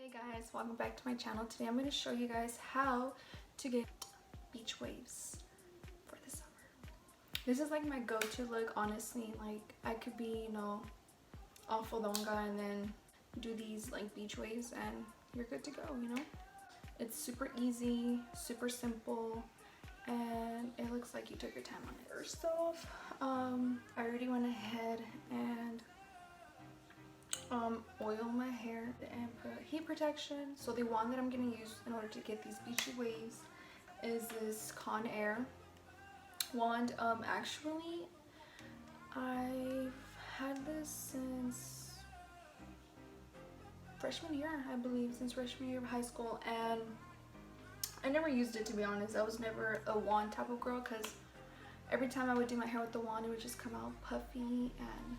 Hey guys, welcome back to my channel. Today I'm going to show you guys how to get beach waves for the summer. This is like my go-to look, honestly. Like I could be, all fodonga and then do these like beach waves and you're good to go, It's super easy, super simple, and it looks like you took your time on it. First off, I already went ahead and oil my hair and put heat protection. So the wand that I'm going to use in order to get these beachy waves is this Conair wand. Actually, I've had this since freshman year, I believe, since freshman year of high school, and I never used it, to be honest. I was never a wand type of girl because every time I would do my hair with the wand, it would just come out puffy and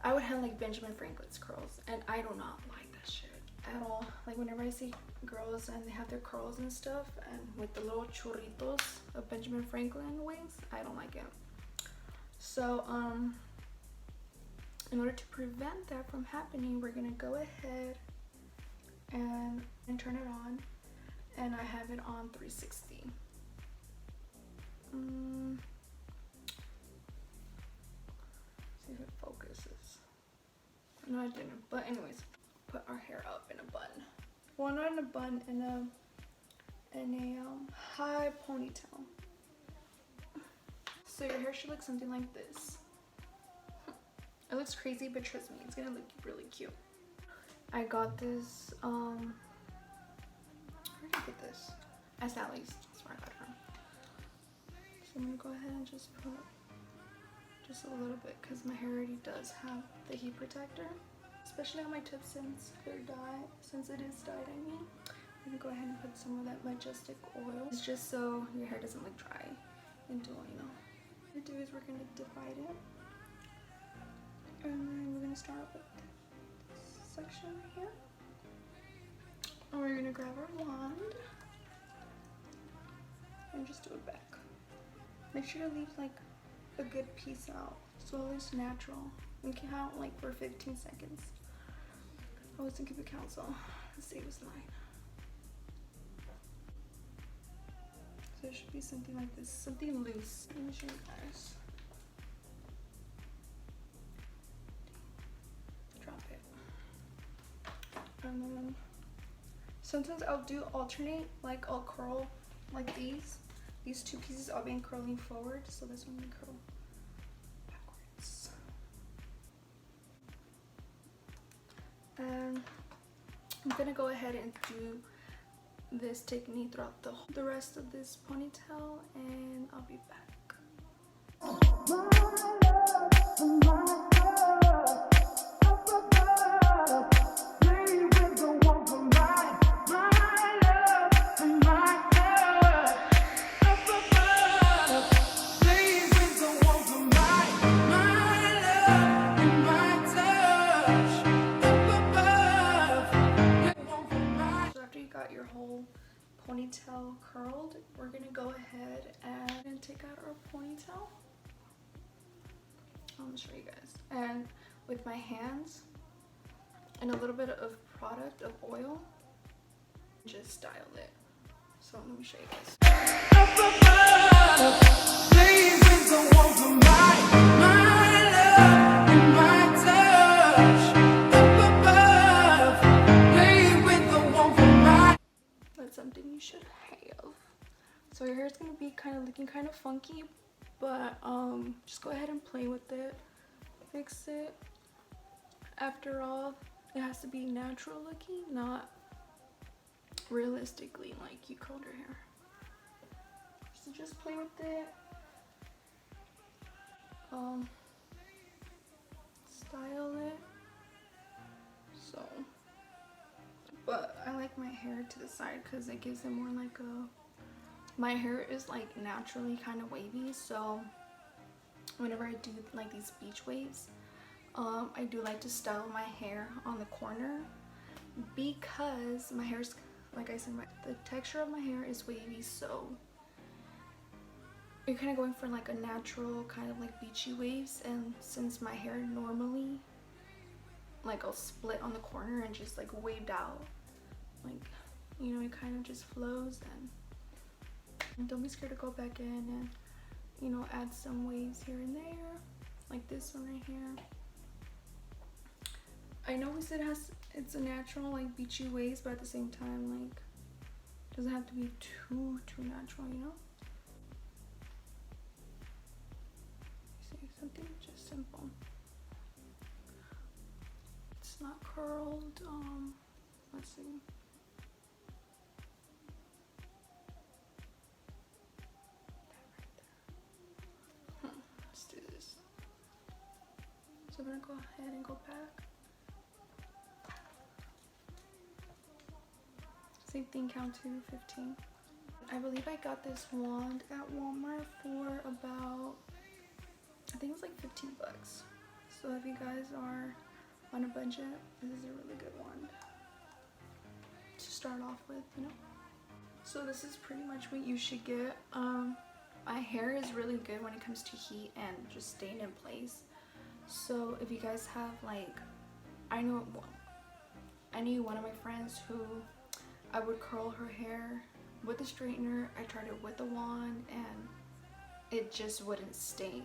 I would have like Benjamin Franklin's curls, and I do not like that shit at all. Like whenever I see girls and they have their curls and stuff and with the little churritos of Benjamin Franklin wings, I don't like it. So in order to prevent that from happening, we're gonna go ahead and turn it on, and I have it on 360. See if it focuses. No, I didn't. But anyways, put our hair up in a bun. Well, not in a bun, in a high ponytail. So your hair should look something like this. It looks crazy, but trust me, it's gonna look really cute. I got this. Where did I get this? At Sally's. That's where I got it from. So I'm gonna go ahead and just put just a little bit because my hair already does have the heat protector, especially on my tips since they're dyed. Since it is dyed, I mean, I'm gonna go ahead and put some of that Majestic oil. It's just so your hair doesn't look dry and dull, What we're gonna do is we're gonna divide it, and then we're gonna start with this section right here, and we're gonna grab our wand and just do it back. Make sure to leave like a good piece out so it looks natural. We can count like for 15 seconds. I wasn't keeping count, so let's see what's mine. So it should be something like this, something loose. Let me show you guys. Drop it. And then sometimes I'll do alternate, like I'll curl like these. These two pieces are being curling forward, so this one will curl backwards. And I'm gonna go ahead and do this technique throughout the rest of this ponytail, and I'll be back. Your whole ponytail curled, we're gonna go ahead and take out our ponytail. I'm gonna show you guys, and with my hands and a little bit of product of oil, just style it. So let me show you guys. Something you should have. So your hair is going to be looking kind of funky, but just go ahead and play with it, fix it. After all, it has to be natural looking, not realistically like you curled your hair. So just play with it, style it. So but I like my hair to the side because it gives it more like my hair is like naturally kind of wavy, so whenever I do like these beach waves, I do like to style my hair on the corner because my hair's, like I said, the texture of my hair is wavy, so you're kind of going for like a natural kind of like beachy waves, and since my hair normally like a split on the corner and just like waved out. Like, you know, it kind of just flows. And don't be scared to go back in and, you know, add some waves here and there, like this one right here. I know we said it's a natural like beachy waves, but at the same time, like, it doesn't have to be too natural, you know. See, something just simple. It's not curled. Let's see. Let's do this. So I'm gonna go ahead and go back. Same thing, count to 15. I believe I got this wand at Walmart for about, I think it was like 15 bucks. So if you guys are on a budget, this is a really good wand to start off with, you know. So this is pretty much what you should get. My hair is really good when it comes to heat and just staying in place. So if you guys have like, I knew one of my friends who I would curl her hair with the straightener. I tried it with the wand and it just wouldn't stay.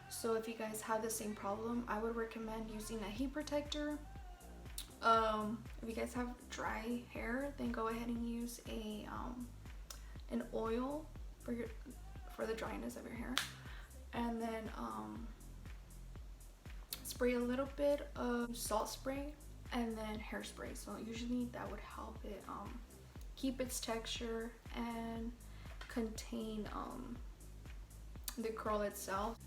So if you guys have the same problem, I would recommend using a heat protector. If you guys have dry hair, then go ahead and use an oil for the dryness of your hair, and then spray a little bit of salt spray and then hairspray. So usually that would help it keep its texture and contain the curl itself.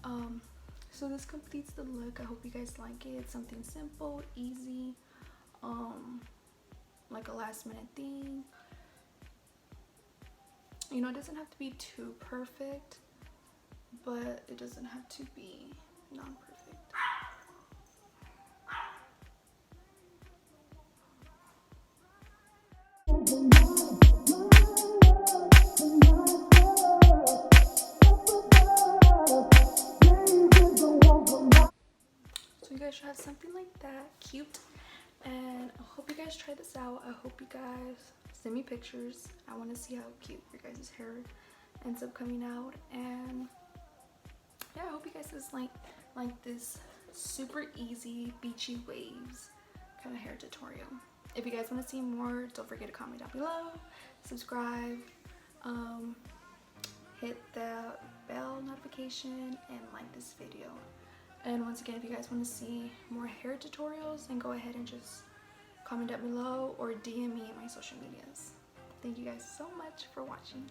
So this completes the look. I hope you guys like it. It's something simple, easy, like a last minute thing. You know, it doesn't have to be too perfect, but it doesn't have to be non-perfect. So you guys should have something like that, cute. And I hope you guys try this out. I hope you guys send me pictures. I want to see how cute your guys' hair ends up coming out. And yeah, I hope you guys just like this super easy beachy waves kind of hair tutorial. If you guys want to see more, don't forget to comment down below, subscribe, hit the bell notification, and like this video. And once again, if you guys want to see more hair tutorials, then go ahead and just comment down below or DM me at my social medias. Thank you guys so much for watching.